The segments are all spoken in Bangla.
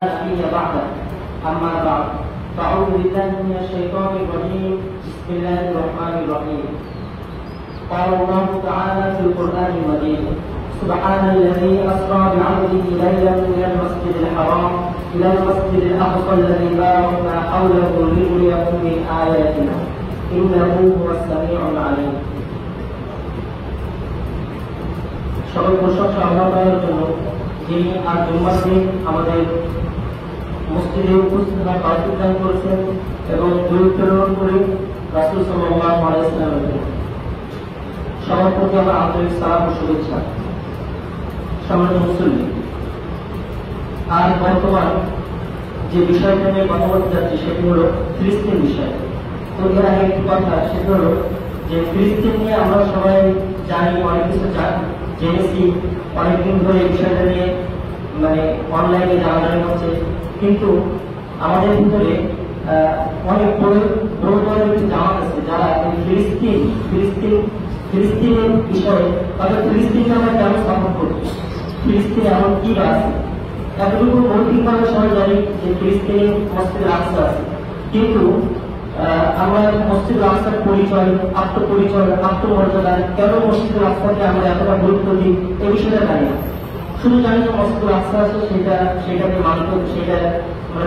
نبي بعده. أما بعد فأعوذ بالله من الشيطان الرجيم. بسم الله الرحمن الرحيم. قال الله تعالى في القرآن المجيد: سبحان الذي أسرى بعبده ليلا من المسجد الحرام إلى المسجد الأقصى الذي باركنا حوله لنريه من آياتنا إنه هو السميع العليم. সকল প্রশংসা আল্লাহর জন্য, যিনি আজ জুম্মার দিন আমাদের মসজিদে উপস্থিত হওয়ার তৌফিক দান করেছেন এবং দরুদ প্রেরণ করে রাসূল সাল্লাল্লাহু আলাইহি ওয়াসাল্লামকে সবার প্রতি আমার আন্তরিক সালাম ও শুভেচ্ছা। সম্মানিত মুসলিম, আর বর্তমান যে বিষয়টা নিয়ে কথা বলতে যাচ্ছি সেটি হলো ফিলিস্তিন বিষয়। তো এর আগে একটি কথা, সেটি হলো যে ফিলিস্তিন নিয়ে আমরা সবাই জানি, অনেক কিছু জেনেছি, অনেকদিন ধরে এই বিষয়টা নিয়ে অনলাইনে জানাজানি হচ্ছে, কিন্তু আমাদের ভিতরে অনেক বড় একটি জামাত আছে যারা ফিলিস্তিনের বিষয়ে, তাদের ফিলিস্তিনকে আমরা কেন স্থাপন করছি, ফিলিস্তিনে এমন কি আছে। এতটুকু মৌখিকভাবে সবাই জানি যে ফিলিস্তিনে মসজিদুল আকসা আছে, কিন্তু আমরা মসজিদুল আকসার পরিচয়, আত্মপরিচয়, আত্মমর্যাদা, কেন মসজিদুল আকসাকে আমরা এতটা গুরুত্ব দিই, এই বিষয়টা জানি না। শুধু জানি যে মসজিদুল আকসা আছে, সেটাকে মানত, সেটা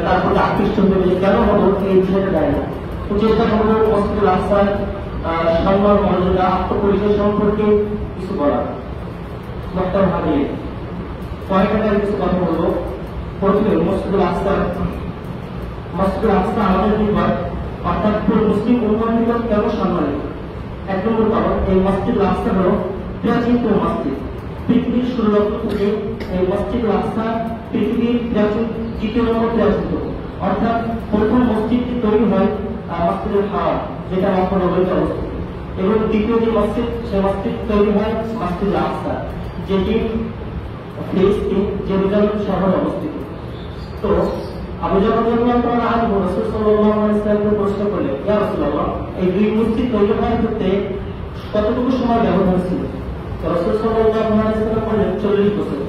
তার প্রতি আকৃষ্ট হতে কেন হবো, এই বিষয়টা জানি না। তো চেষ্টা করবো মসজিদুল আকসার সম্মান, মর্যাদা, আত্মপরিচয় সম্পর্কে কিছু বলা। ডক্টর ভাবিয়ে কয়েকটা কিছু কথা বলবো। প্রথমে মসজিদুল আকসা আমাদের নিকট, অর্থাৎ পুরো মুসলিম উম্মার নিকট কেন সম্মানিত। এক নম্বর কারণ, এই মসজিদুল আকসা হল প্রাচীনতম মসজিদ। পৃথিবীর 16 লক্ষ থেকে এই মসজিদুল আকসা পৃথিবীর দ্বিতীয় নম্বর প্রাচীনতম, অর্থাৎ প্রথম মসজিদটি তৈরি হয় মসজিদুল হারাম, যেটা মক্কা নগরীতে অবস্থিত, এবং দ্বিতীয় যে মসজিদ, সেই মসজিদ তৈরি হয় মসজিদুল আকসা, যেটি ফিলিস্তিন জেরুজালেম শহরে অবস্থিত। তো আবু জাহল রাদিয়াল্লাহু তাআলা আনহু রাসূল সাল্লাল্লাহু আলাইহি ওয়াসাল্লামকে প্রশ্ন করলেন, ইয়া রাসূলুল্লাহ, এই দুই মসজিদ তৈরি হওয়ার ক্ষেত্রে কতটুকু সময় ব্যবধান ছিল? রাসূল সাল্লাল্লাহু আলাইহি ওয়াসাল্লাম বললেন 40 বছর।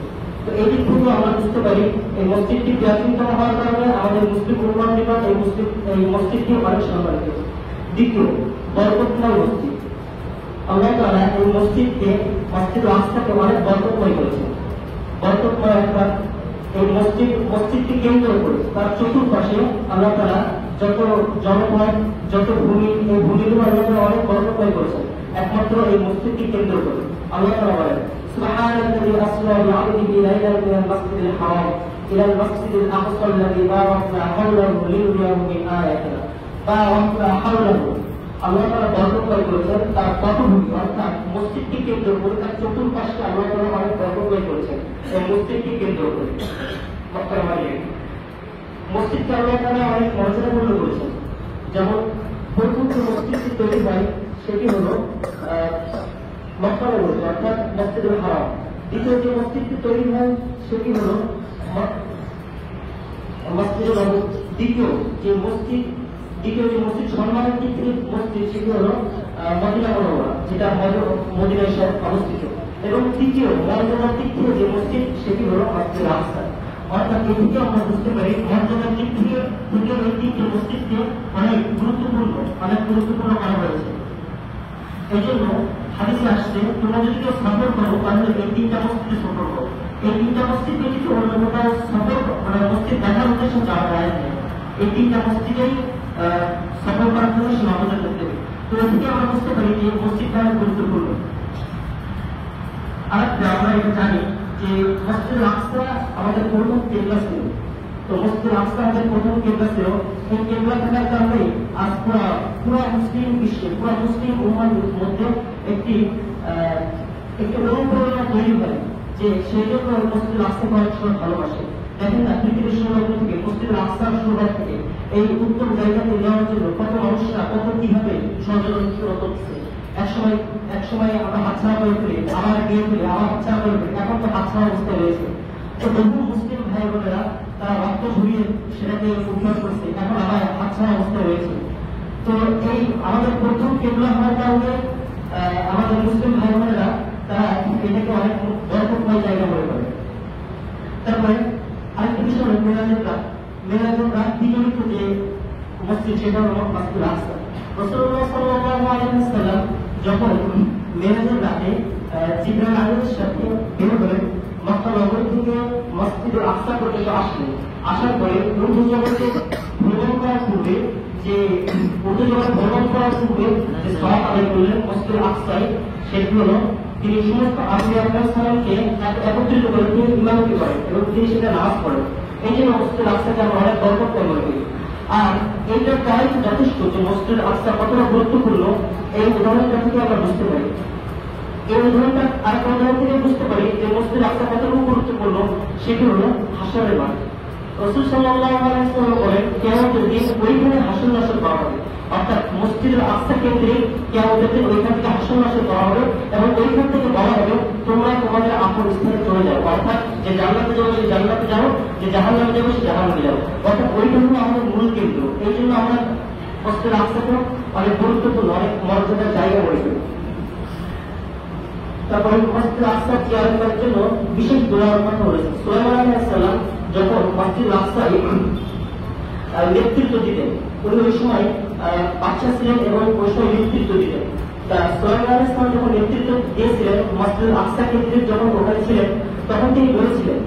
তো এই দিক থেকে আমরা বুঝতে পারি এই মসজিদটি প্রাচীনতম হওয়ার কারণে আমাদের মুসলিম উম্মার নিকট এই মসজিদটি অনেক সম্মানিত। দ্বিতীয়, বরকতময় মসজিদ। আল্লাহ তাআলা এই মসজিদুল আকসাকে অনেক বরকতময় করেছেন। বরকতময় অর্থাৎ এই মসজিদটি কেন্দ্র করে তার চতুর্পাশে আল্লাহ তাআলা যত জনপদ, যত ভূমি, এই ভূমিগুলো আল্লাহ তাআলা অনেক বরকতময় করেছেন একমাত্র এই মসজিদটি কেন্দ্র করে। আল্লাহ তাআলা বলেন, সুবহানাল্লাযী আসরা বি'আবদিহি লাইলান মিনাল মাসজিদিল হারাম ইলাল মাসজিদিল আকসা আল্লাযী বারাকনা হাওলাহু লিনুরিয়াহু মিন আয়াতিনা। বারাকনা হাওলাহু, আল্লাহ তাআলা বরকতময় করেছেন তার পটভূমি, অর্থাৎ মসজিদকে কেন্দ্র করে তার চতুর্পাশে আল্লাহ তাআলা অনেক বরকতময় করেছেন এই মসজিদকে কেন্দ্র করে। মক্কার মসজিদকে আল্লাহ তাআলা অনেক মর্যাদাপূর্ণ করেছেন। যেমন প্রথম যে মসজিদটি তৈরি হয় সেটি হলো মক্কা নগরীতে, অর্থাৎ মসজিদুল হারাম। দ্বিতীয় যে মসজিদটি তৈরি হয় সেটি হলো মসজিদুল নববী। দ্বিতীয় যে মসজিদ সম্মানের দিক থেকে মসজিদ, সেটি হলো মদিনা মুনাওয়ারা, যেটা মদিনায় অবস্থিত। এবং তৃতীয় মর্যাদার দিক থেকে যে মসজিদ, সেটি হলো মসজিদুল আকসা। অর্থাৎ এই থেকে আমরা বুঝতে পারি মর্যাদার দিক থেকে দুটোর এই তিনটি মসজিদকে অনেক গুরুত্বপূর্ণ করা হয়েছে। এই জন্য হাদিসে আসছে, তোমরা যদি কেউ সফর করো তাহলে এই তিনটা মসজিদে সফর করো। এই তিনটা মসজিদ ব্যতীত অন্য কোথাও সফর মসজিদ দেখার উদ্দেশ্যে যাওয়া যায় না। এই তিনটা মসজিদেই সফর করার জন্য সীমাবদ্ধ করতে হবে। তো এ থেকে আমরা বুঝতে পারি যে মসজিদটা অনেক গুরুত্বপূর্ণ। আর আমরা এটা জানি যে মসজিদুল আকসা আমাদের প্রথম কেবলা ছিল। তো মসজিদুল আকসা আমাদের প্রথম কেবলা ছিল। এই কেবলা থাকার কারণে আজ পুরো মুসলিম বিশ্বে, পুরো মুসলিম উম্মার মধ্যে একটি অনুপ্রেরণা তৈরি হয় যে সেই জন্য মসজিদুল আকসাকে অনেক সময় ভালোবাসে। দেখেন না, পৃথিবীর সৌভাগ্য থেকে মসজিদুল আকসার সৌভাগ্য থেকে এই উত্তম জায়গাতে নেওয়ার জন্য কত মানুষরা কিভাবে ষড়যন্ত্র করছে। এক সময় আমরা হাতছাড়া করে ফেলি, আমার বিয়ে ফেলি, আমার হাতছাড়া করে ফেলি, এখন তো হাতছাড়া অবস্থায় রয়েছে। তো বহু মুসলিম ভাই বোনেরা তারা রক্ত ঝরিয়ে সেটাকে উদ্ধার করছে, এখন আমার হাতছাড়া অবস্থায় রয়েছে। তো এই আমাদের প্রথম কেবলা হওয়ার কারণে আমাদের মুসলিম ভাই বোনেরা তারা এটাকে অনেক বরকতময় জায়গা মনে করে। তারপরে আরেকটা বিষয় হলো মেরাজের রাত বিজড়িত যে মসজিদ, সেটা হলো মসজিদুল আকসা। রাসূলুল্লাহ সাল্লাল্লাহু আলাইহি ওয়াসাল্লাম যখন মেরাজের রাতে জিবরাইল আলাইহিস সাথে বের হলেন, মক্কা নগর থেকে মসজিদুল আকসা পর্যন্ত আসলেন। আসার পরে উর্দু জগতে ভ্রমণ করার পূর্বে যে সালাত আদায় করলেন মসজিদুল আকসায়, সেটি হলো তিনি সমস্ত আম্বিয়া আলাইহিস সালামকে একত্রিত করে তিনি ইমামতি করেন এবং তিনি সেটা নামাজ পড়েন। এই জন্য মসজিদুল আকসাকে আমরা অনেক বরকত মনে করি। আর এইটা প্রায় যথেষ্ট যে মসজিদুল আকসা কতটা গুরুত্বপূর্ণ এই উদাহরণটা থেকে আমরা বুঝতে পারি। এই উদাহরণটা আরেকটা উদাহরণ থেকে বুঝতে পারি যে মসজিদুল আকসা কতটুকু গুরুত্বপূর্ণ, সেটি হলো হাশরের মাঠ। রাসূল সাল্লাল্লাহু আলাইহি ওয়াসাল্লাম বলেন, কিয়ামতের দিন ওইখানে হাসর নাসর করা হবে, অর্থাৎ মসজিদুল আকসা কেন্দ্রিক কিয়ামতের দিন ওইখান থেকে হাসর নাসর করা হবে এবং ওইখান থেকে বলা হবে তোমরা তোমাদের আপন স্থানে চলে যাও, অর্থাৎ যে জান্নাতে যাও সে জান্নাতে যাও, যে জাহান্নামে যাবো সে জাহান্নামে যাও, অর্থাৎ ওইটা হলো আমাদের মূল কেন্দ্র। এই জন্য আমরা মসজিদুল আকসাকে অনেক গুরুত্বপূর্ণ, অনেক মর্যাদার জায়গা মনে করি। তারপরে মসজিদুল আকসা জিয়ারত করার জন্য বিশেষ দোয়ার কথা বলেছে। সুলাইমান আলাইহিস সালাম যখন মসজিদুল আকসায় নেতৃত্ব দিতেন, উনি ওই সময় বাচ্চা ছিলেন এবং ওই সময় নেতৃত্ব দিতেন। তা সুলাইমান আলাইহিস সালাম যখন নেতৃত্ব দিয়েছিলেন মসজিদুল আকসা কেন্দ্রিক যখন ওখানে ছিলেন, তখন তিনি বলেছিলেন,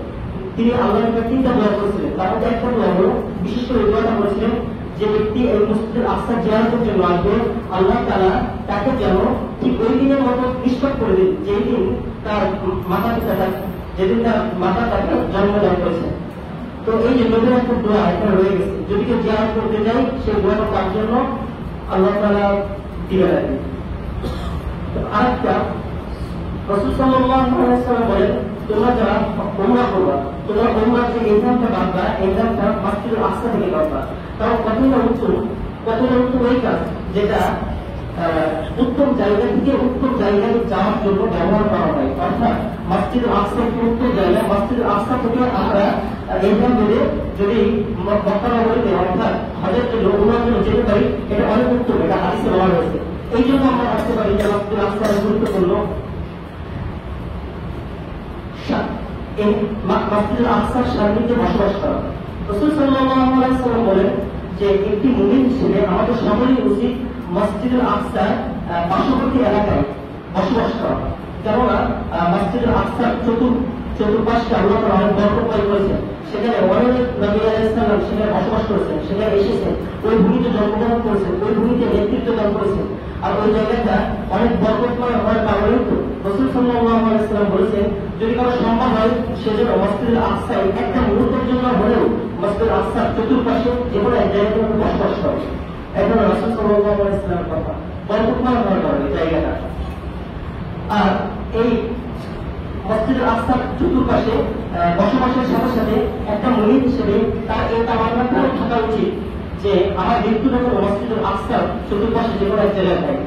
তিনি আল্লাহর কাছে তিনটা দোয়া করেছিলেন। তার মধ্যে একটা দোয়া হলো, বিশেষ করে দোয়াটা করেছিলেন যে ব্যক্তি এই মসজিদুল আকসা জিয়ারতের জন্য আসবে, আল্লাহ তাআলা তাকে যেন ঠিক ওই দিনের মতো নিষ্পাপ করে দিন যেই দিন তার যেদিন তার মাতা তাকে জন্মদান করেছে। তো এই যে নবীর একটা দোয়া এটা রয়ে গেছে, যদি কেউ জিয়ারত করতে যায় সেই দোয়াটা তার জন্য আল্লাহ তাআলা দিবে রাখবে। আরেকটা রাসূল সাল্লাল্লাহু আলাইহি ওয়াসাল্লাম বলেন, তোমরা যারা উমরা করবা, তোমরা উমরার যে এক্সামটা বাঁধবা, এক্সামটা মসজিদুল আকসা থেকে বাঁধবা। তাও কতটা উত্তম ওই কাজ যেটা উত্তম জায়গা থেকে উত্তম জায়গায় যাওয়ার জন্য ব্যবহার করা হয়, অর্থাৎ মসজিদুল আকসা একটি উত্তম জায়গা। মসজিদুল আকসা থেকে আমরা এক্সাম বেঁধে যদি মক্কা নগরীতে অর্থাৎ হজের জন্য উমরার জন্য যেতে পারি, এটা অনেক উত্তম, এটা হাদিসে বলা হয়েছে। এই জন্য আমরা আসতে পারি যে মসজিদুল আকসা গুরুত্বপূর্ণ। মসজিদুল আকসার সান্নিধ্যে বসবাস করা। রাসূল সাল্লাল্লাহু আলাইহি ওয়াসাল্লাম বলেন যে একটি মুমিন হিসেবে আমাদের সকলেরই উচিত মসজিদুল আকসার পার্শ্ববর্তী এলাকায় বসবাস করা। কেননা মসজিদুল আকসার চতুর্পাশে আল্লাহ তাআলা অনেক বরকতময় করেছেন, সেখানে অনেক নবী আলাইহিস সালাম সেখানে বসবাস করেছেন, সেখানে এসেছেন, ওই ভূমিতে জন্মগ্রহণ করেছেন, ওই ভূমিতে নেতৃত্ব দান করেছেন। আর ওই জায়গাটা অনেক বরকতময় হওয়ার কারণে রাসূল সাল্লাল্লাহু আলাইহি ওয়াসাল্লাম বলেছেন, যদি কারো সম্ভব হয় সেজন্য মসজিদুল আকসায় একটা মুহূর্তের জন্য হলেও মসজিদুল আকসার চতুর্পাশে যেকোনো এক জায়গায় বসবাস করে। এখন রাসূল সাল্লাল্লাহু আলাইহি ওয়াসাল্লামের কথা বরকতময় হওয়ার কারণে জায়গাটা। আর এই মসজিদুল আকসার চতুর্পাশে বসবাসের সাথে সাথে একটা মুমিন হিসেবে তার এই তামান্নাটাও থাকা উচিত যে আমার মৃত্যু যখন মসজিদুল আকসার চতুর্পাশে যে কোনো এক জায়গায় থাকে।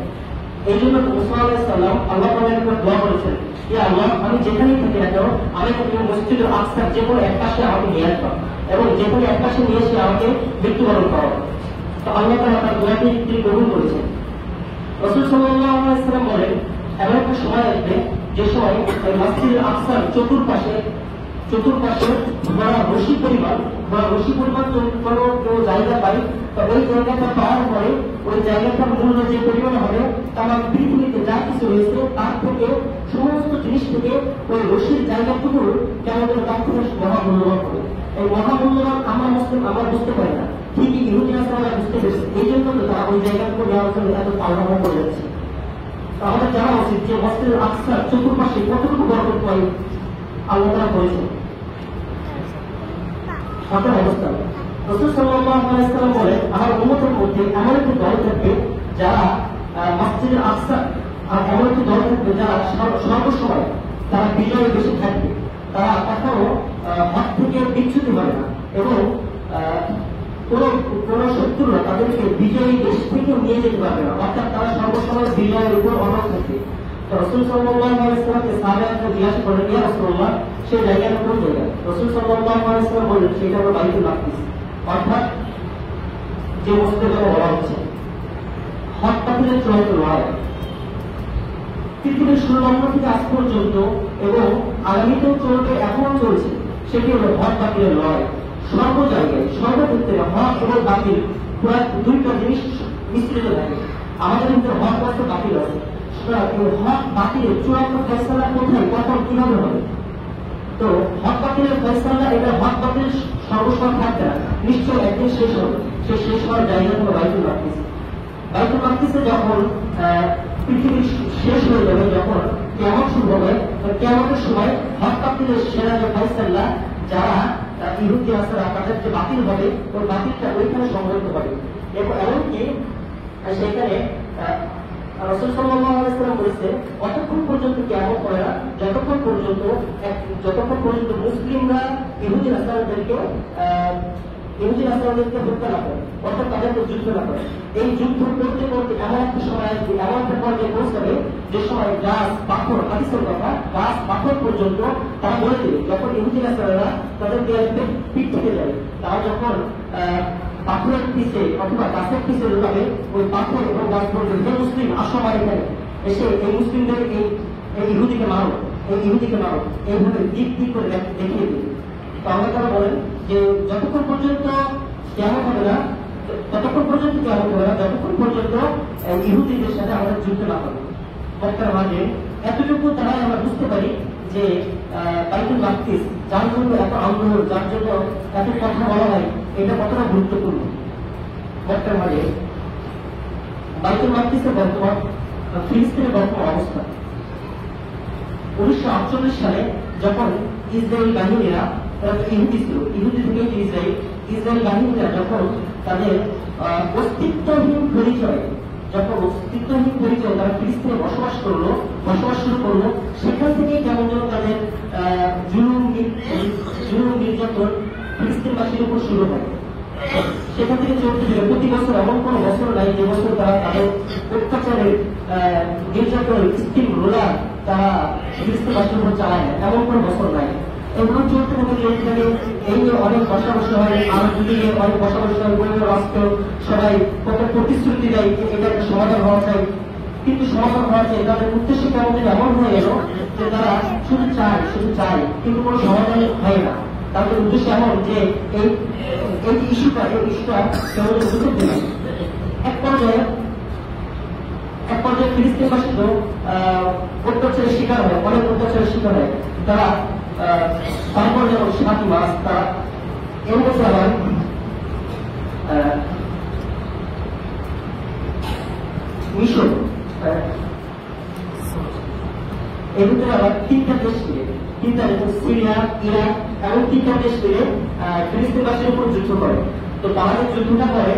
এই জন্য মুসা আলাইহিস সালাম আল্লাহ তাআলার কাছে দোয়া করেছেন, ইয়া আল্লাহ, আমি যেখানেই থাকি না কেন আমি মসজিদুল আকসার যে কোনো এক পাশে আমাকে নিয়ে আসবা এবং যে কোনো এক পাশে নিয়ে এসে আমাকে মৃত্যুবরণ করাবো। তো আল্লাহ তাআলা তার দোয়াটি তিনি কবুল করেছেন। রাসূল সাল্লাল্লাহু আলাইহি ওয়াসাল্লাম বলেন, এমন একটা সময় আসবে যে সময় মসজিদুল আকসার চতুর্পাশে রশি পরিমাণ কোনো কেউ জায়গা পাই, তো ওই জায়গাটা পাওয়ার পরে ওই জায়গাটার মূল্য যে পরিমাণ হবে আমার পৃথিবীতে যা কিছু রয়েছে তার থেকে সমস্ত জিনিস থেকে ওই রশির জায়গাটুকু কেমন তার থেকে মহামূল্যবান হবে। এই মহামূল্যবান আমরা মুসলিম আমরা বুঝতে পারি না, ঠিকই ইহুদিরা তারা বুঝতে পেরেছে। এই জন্য তো তারা ওই জায়গাটুকু নেওয়ার জন্য এত পাল্টানো করে যাচ্ছে। আমাদের জানা উচিত যে মসজিদুল আকসার চতুর্পাশে কতটুকু বরকতময় আল্লাহ তাআলা করেছেন। অবস্থা রাসূল সাল্লাল্লাহু আলাইহি ওয়াসাল্লাম বলেন, আমার উম্মতের মধ্যে এমন একটি দল থাকবে যারা মসজিদুল আকসা এমন একটি দল থাকবে যারা সর্বসময় তারা বিজয়ে বেশি থাকবে, তারা কখনো হক থেকে বিচ্যুতি হবে না এবং কোন শত্রুরা তাদেরকে বিজয়ী দেশ থেকে নিয়ে যেতে পারবে না, অর্থাৎ তারা সর্বসময় বিজয়ের উপর অনড় থাকবে। তো রাসূল সাল্লাল্লাহু আলাইহি ওয়াসাল্লামকে সাহাবারা জিজ্ঞাসা করলেন, ইয়া রাসূলুল্লাহ, সেই জায়গাটা কোন জায়গা? রাসূল সাল্লাল্লাহু আলাইহি ওয়াসাল্লাম বললেন, সেটা হলো বাইতুল মাকদিস, অর্থাৎ যে মসজিদের কথা বলা হচ্ছে হক বাতিলের চূড়ান্ত লড়াই। পৃথিবীর শুরু লগ্ন থেকে আজ পর্যন্ত এবং আগামীতেও চলবে, এখনো চলছে, সেটি হলো হক বাতিলের লড়াই। সর্ব জায়গায় সর্বক্ষেত্রে হক এবং বাতিল প্রায় দুইটা জিনিস মিশ্রিত থাকে। আমাদের ভিতরে হক আছে, বাতিল আছে। সুতরাং হক বাতিলের চূড়ান্ত ফয়সালা কোথায়, কখন, কিভাবে হবে? তো হক বাতিলের ফয়সালা, এটা হক বাতিল সর্বসময় থাকবে না, নিশ্চয় একদিন শেষ হবে। সে শেষ হওয়ার জায়গা হলো বাইতুল মাকদিস। বাইতুল মাকদিসে যখন পৃথিবী শেষ হয়ে যাবে, যখন কিয়ামত শুরু হবে, কিয়ামতের সময় হক বাতিলের সেরা যে ফয়সালা, যারা ইহুদি নাসারা তাদের যে বাতিল হবে, ওই বাতিলটা ওইখানে সংগঠিত হবে। এবং এমনকি সেখানে রাসূল সাল্লাল্লাহু আলাইহি ওয়াসাল্লাম বলেছে, অতক্ষণ পর্যন্ত কিয়ামত হবে না যতক্ষণ পর্যন্ত মুসলিমরা ইহুদি নাসারাদেরকে হত্যা না করে, অর্থাৎ তাদেরকে যুদ্ধ না করে। এই যুদ্ধ করতে করতে এমন একটা সময় আসবে, এমন একটা পর্যায়ে পৌঁছাবে যে সময় গাছ পাথর, হাদিসের কথা, গাছ পাথর পর্যন্ত তারা বলে দেবে। যখন ইহুদি নাসারারা তাদেরকে পিঠ থেকে যাবে, তারা যখন পাথরের পিছে অথবা গাছের পিছে লুকাবে, ওই পাথর এবং গাছ বলবে, হে মুসলিম আসো আমার এখানে, এসে এই মুসলিমদের এই ইহুদিকে মারো, এই ইহুদিকে মারো, এইভাবে দিক দিক করে দেখিয়ে দিবে। তো আমরা তারা বলেন যে যতক্ষণ পর্যন্ত কিয়ামত হবে না, যতক্ষণ পর্যন্ত ইহুদিদের সাথে আমাদের যুদ্ধ না হবে। বক্তার মাঝে এতটুকু তারাই আমরা বুঝতে পারি যে বাইতুল মাকদিস, যার জন্য এত আন্দোলন, যার জন্য এত কথা বলা হয়, এটা কতটা গুরুত্বপূর্ণ। বক্তার মাঝে বাইতুল মাকদিসের বর্তমান, ফিলিস্তিনের বর্তমান অবস্থা, 1948 সালে যখন ইসরায়েল বাহিনীরা, তারা তো ইহুদি ছিল, ইহুদি থেকে ইসরায়েল বাহিনীরা যখন তাদের অস্তিত্বহীন পরিচয় তারা ফিলিস্তিনে বসবাস শুরু করলো, সেখান থেকেই কেমন যেন তাদের জুলুম নির্যাতন ফিলিস্তিনবাসীর উপর শুরু হয়। সেখান থেকে চলতে ছিল। প্রতি বছর এমন কোন বছর নাই যে বছর তারা তাদের অত্যাচারের নির্যাতনের স্টিম রোলার তারা ফিলিস্তিনবাসীর উপর চালায় না, এমন কোন বছর নাই। এগুলো চলতে থাকে। এই নিয়ে অনেক বসাবসি হয়, আরো যদি অনেক বসাবসি হয়, বিভিন্ন রাষ্ট্র সবাই কত প্রতিশ্রুতি দেয় এটা একটা সমাধান হওয়া চাই, কিন্তু সমাধান হওয়া চাই তাদের উদ্দেশ্য কেমন এমন হয়ে গেল যে তারা শুধু চায় কিন্তু কোনো সমাধান হয় না। তাদের উদ্দেশ্য এমন যে এই ইস্যুটা কেমন বুঝতে দেবে। এক পর্যায়ে ফিলিস্তিনবাসী তো অত্যাচারের শিকার হয়, অনেক অত্যাচারের শিকার হয়। তারা তারপর যেমন 7 মাস তারা এর মধ্যে আবার মিশর, এর ভিতরে আবার 3টা দেশ মিলে, সিরিয়া, ইরাক এমন 3টা দেশ মিলে ফিলিস্তিনবাসীর উপর যুদ্ধ করে। তো তারা যে যুদ্ধটা করে,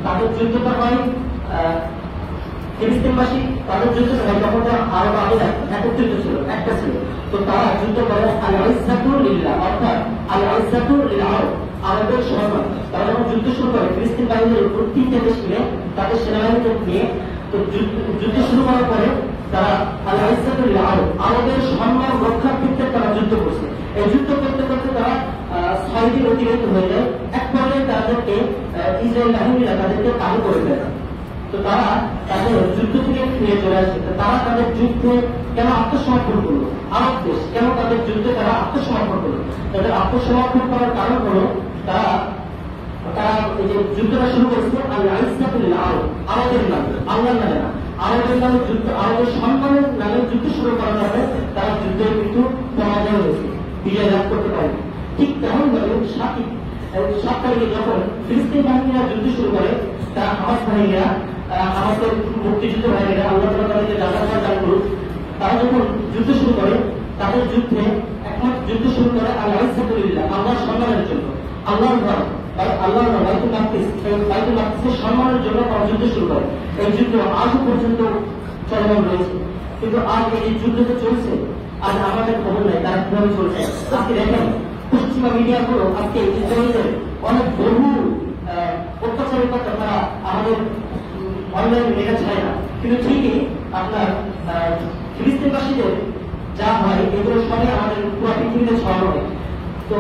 তাদের যুদ্ধটা হয় ফিলিস্তিনবাসী, তাদের যুদ্ধটা হয় তখন তারা আরব আগে একত্রিত ছিল, একটা ছিল। তো তারা যুদ্ধ করে আল-ইজ্জাতু লিল্লাহ, অর্থাৎ আল-ইজ্জাতু লিল আরব, আরবের সম্মান। তারা যখন যুদ্ধ শুরু করে ফিলিস্তিন বাহিনীর উপর 3টা দেশ মিলে তাদের সেনাবাহিনীকে নিয়ে, তো যুদ্ধ শুরু করার পরে তারা আল-ইজ্জাতু লিল আরব, আরবের সম্মান রক্ষার ক্ষেত্রে তারা যুদ্ধ করছে। এই যুদ্ধ করতে করতে তারা 6 দিন অতিবাহিত হয়ে যায়। এক পর্যায়ে তাদেরকে ইসরায়েল বাহিনীরা তাদেরকে কাবু করে ফেলে। তো তারা তাদের যুদ্ধ থেকে ফিরে চলে আসে। তারা তাদের যুদ্ধে কেন আত্মসমর্পণ করলো, আরব দেশ কেন তাদের যুদ্ধে তারা আত্মসমর্পণ করলো? তাদের আত্মসমর্পণ করার কারণ হলো তারা এই যে যুদ্ধটা শুরু করেছে আরবের নামে, আল্লাহর নামে না, আরবের নামে যুদ্ধ, আরবের সম্মানের নামে যুদ্ধ শুরু করার কারণে তারা যুদ্ধের কিন্তু পরাজয় হয়েছে, বিজয় লাভ করতে পারে। ঠিক তেমন ভাবে 7 তারিখে যখন ফিলিস্তিন বাহিনীরা যুদ্ধ শুরু করে, তারা হামাস বাহিনীরা, হামাসের মুক্তিযুদ্ধ বাহিনীরা, আল্লাহ তাআলাকে দান করুক, তারা যখন যুদ্ধ শুরু করে, তাদের যুদ্ধে একমাত্র যুদ্ধ শুরু করে আল-ইজ্জাতু লিল্লাহ, আল্লাহর সম্মানের জন্য, আল্লাহর ঘর, বাইতুল মাকদিস, এই বাইতুল মাকদিসের সম্মানের জন্য তারা যুদ্ধ শুরু করে। এই যুদ্ধ আজও পর্যন্ত চলমান রয়েছে। কিন্তু আজ এই যুদ্ধটা চলছে, আজ আমাদের খবর নেই তারা কিভাবে চলছে। আজকে দেখেন পশ্চিমা মিডিয়াগুলো আজকে ইসরায়েলের অনেক বহু অত্যাচারের কথা তারা আমাদের অনলাইনে লেখা চায় না, কিন্তু ঠিকই আপনার ফিলিস্তিনবাসীদের যা হয় এগুলো সবাই আমাদের পুরো পৃথিবীতে ছড়ানো হয়। তো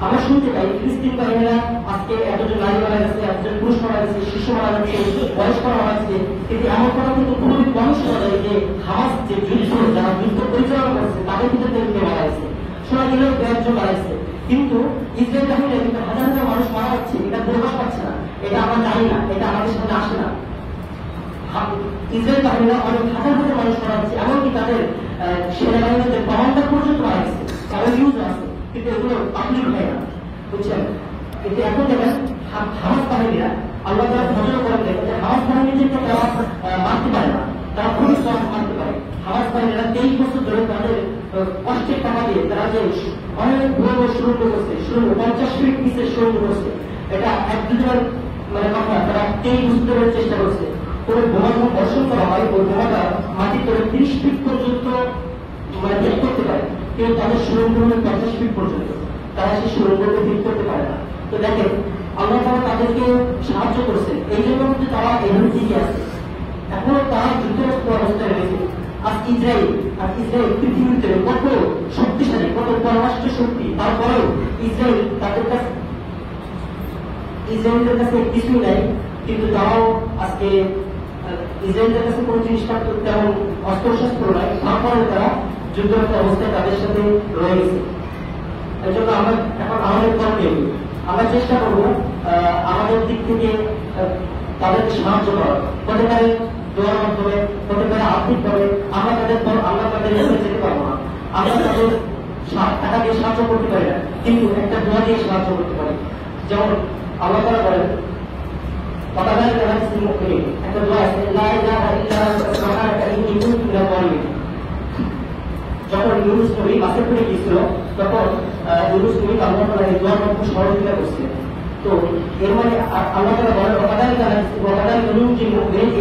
আমরা শুনতে পাই ফিলিস্তিন বাহিনীরা আজকে এতজন নারী মারা গেছে, এতজন পুরুষ মারা গেছে, শিশু মারা গেছে, বয়স্ক মারা গেছে, কিন্তু এমন কথা কিন্তু খুবই কম শোনা যায় যে হামাস যে যুদ্ধ, যারা যুদ্ধ পরিচালনা করছে তাদের ভিতরে মারা গেছে। শোনা গেলেও দু একজন মারাইছে, কিন্তু ইসরায়েল বাহিনীরা কিন্তু হাজার হাজার মানুষ মারা হচ্ছে, এটা প্রকাশ পাচ্ছে না, এটা আমরা জানি না, এটা আমাদের সামনে আসে না। ইসরায়েল বাহিনীরা অনেক হাজার হাজার মানুষ মারা হচ্ছে, এমনকি তাদের সেনাবাহিনীর যে কমান্ডার পর্যন্ত মারা গেছে, তাদের নিউজ আছে, কিন্তু এগুলো পাবলিক হয় না, বুঝছেন? কিন্তু এখন দেখেন হামাস বাহিনীরা আল্লাহ তারা ঘোষণা করে দেখেন যে হামাস বাহিনীদেরকে তারা মারতে পারে না, তারা খুবই সহজ মারতে পারে। হামাস বাহিনীরা 23 বছর ধরে তাদের কষ্টের টাকা দিয়ে তারা যে অনেক বড় বড় সুরঙ্গ করছে, 50 ফিট পিসের সুরঙ্গ করছে, এটা এক দুজনের মানে কথা, তারা 23 বছর ধরে চেষ্টা করছে। কোনো বোমা যখন বর্ষণ করা হয়, ওই বোমাটা মাটির তলে 30 ফিট পর্যন্ত মানে ভেদ করতে পারে, কিন্তু তাদের সুরঙ্গ হলো 50 ফিট পর্যন্ত, তারা সেই সুরঙ্গকে ভেদ করতে পারে না। তো দেখেন আল্লাহ তারা তাদেরকে সাহায্য করছেন, এই জন্য কিন্তু তারা এভাবে টিকে আছে, এখনো তারা যুদ্ধরত অবস্থায় রয়েছে। আজ ইসরায়েল পৃথিবীতে কত শক্তিশালী, কত পররাষ্ট্র শক্তি, তারপরেও ইসরায়েলের কাছে কিছুই নাই, কিন্তু তারাও আজকে ইসরায়েলের কাছে কোন জিনিসটা তেমন অস্ত্রশস্ত্র নাই, তারপরে তারা যুদ্ধরত অবস্থায় তাদের সাথে রয়ে গেছে। এই জন্য আমরা এখন আমাদের পক্ষে আমরা চেষ্টা করবো আমাদের দিক থেকে তাদেরকে সাহায্য করার, হতে পারে দোয়ার মাধ্যমে, হতে পারে আর্থিকভাবে। আমরা তাদের যেতে পারবো না, আমরা তাদের টাকা দিয়ে সাহায্য করতে পারি না, কিন্তু একটা দোয়া দিয়ে সাহায্য করতে পারি। যেমন আল্লাহ তাআলা বলেন একটা দোয়া আছে, যখন ইউনুস নবী মাছের পেটে গিয়েছিল, তখন ইউনুস নবী আল্লাহ তাআলা এই দোয়ার মধ্যে সহযোগিতা করছে। তো এর মানে আল্লাহ তাআলা বলেন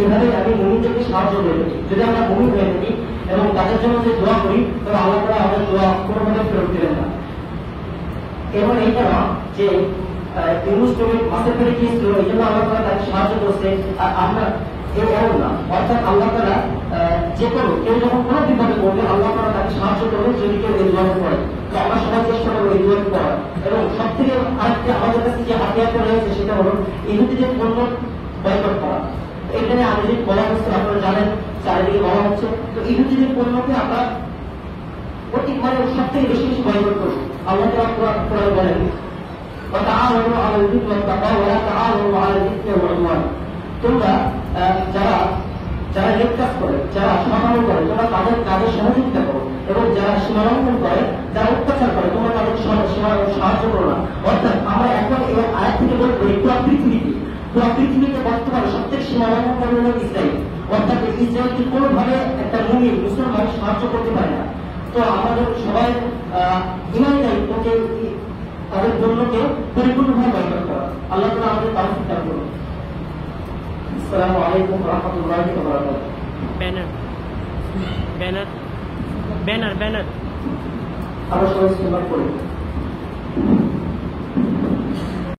এভাবে আমি মুমিনদেরকে সাহায্য করে থাকি। যদি আমরা মুমিন হয়ে থাকি এবং তাদের জন্য যে দোয়া করি, তবে আল্লাহ তাআলা আমাদের দোয়া কোনোভাবে ফেরত দিবেন না। এবং এইটা না যে ইউনুস নবী মাছের পেটে গিয়েছিল, এই জন্য আল্লাহ তাআলা তাকে সাহায্য করছে, আর আমরা এমন না। অর্থাৎ আল্লাহ তাআলা যে কোনো কেউ যখন কোনো বিপদে পড়বে, আল্লাহ তাআলা তাকে সাহায্য করবে যদি কেউ এই দোয়া করে। তো আমরা সবাই চেষ্টা করবো এই দোয়া করার। এবং সব থেকে আরেকটা আমাদের কাছে যে হাতিয়ারটা রয়েছে সেটা হলো ইহুদিদের পণ্য বয়কট করা। এখানে আমি যে বলা হচ্ছে, আপনারা জানেন চারিদিকে বলা হচ্ছে, তো ইহুদিদের পণ্যকে আমরা অতি মানে সব থেকে বেশি বেশি বয়কট করবো। আল্লাহ তাআলা কোরআনে বলেন وتعاونوا على البر والتقوى ولا تعاونوا على الاثم والعدوان। তোমরা যারা লেট কাজ করে, যারা সীমালঙ্ঘন করে, তোমরা তাদের কাজে সহযোগিতা করো, এবং যারা সীমালঙ্ঘন করে, যারা অত্যাচার করে, তোমরা তাদের সাহায্য করো না। অর্থাৎ আমরা এখন এবং আয়াত থেকে বলবো পুরো পৃথিবীতে বর্তমানে সবথেকে সীমালঙ্ঘন করে হল ইসরায়েল। অর্থাৎ ইসরায়েলকে কোনোভাবে একটা মুমিন মুসলমান সাহায্য করতে পারে না। তো আমাদের সবাই ইমানি দায়িত্বকে তাদের পণ্যকে পরিপূর্ণভাবে বয়কট করা। আল্লাহ তাআলা আমাদের তৌফিক দান করুন। আসসালামু আলাইকুম ওয়া রাহমাতুল্লাহি ওয়া বারাকাতুহু। ব্যানার আমরা সবাই ইস্তেমাল করি।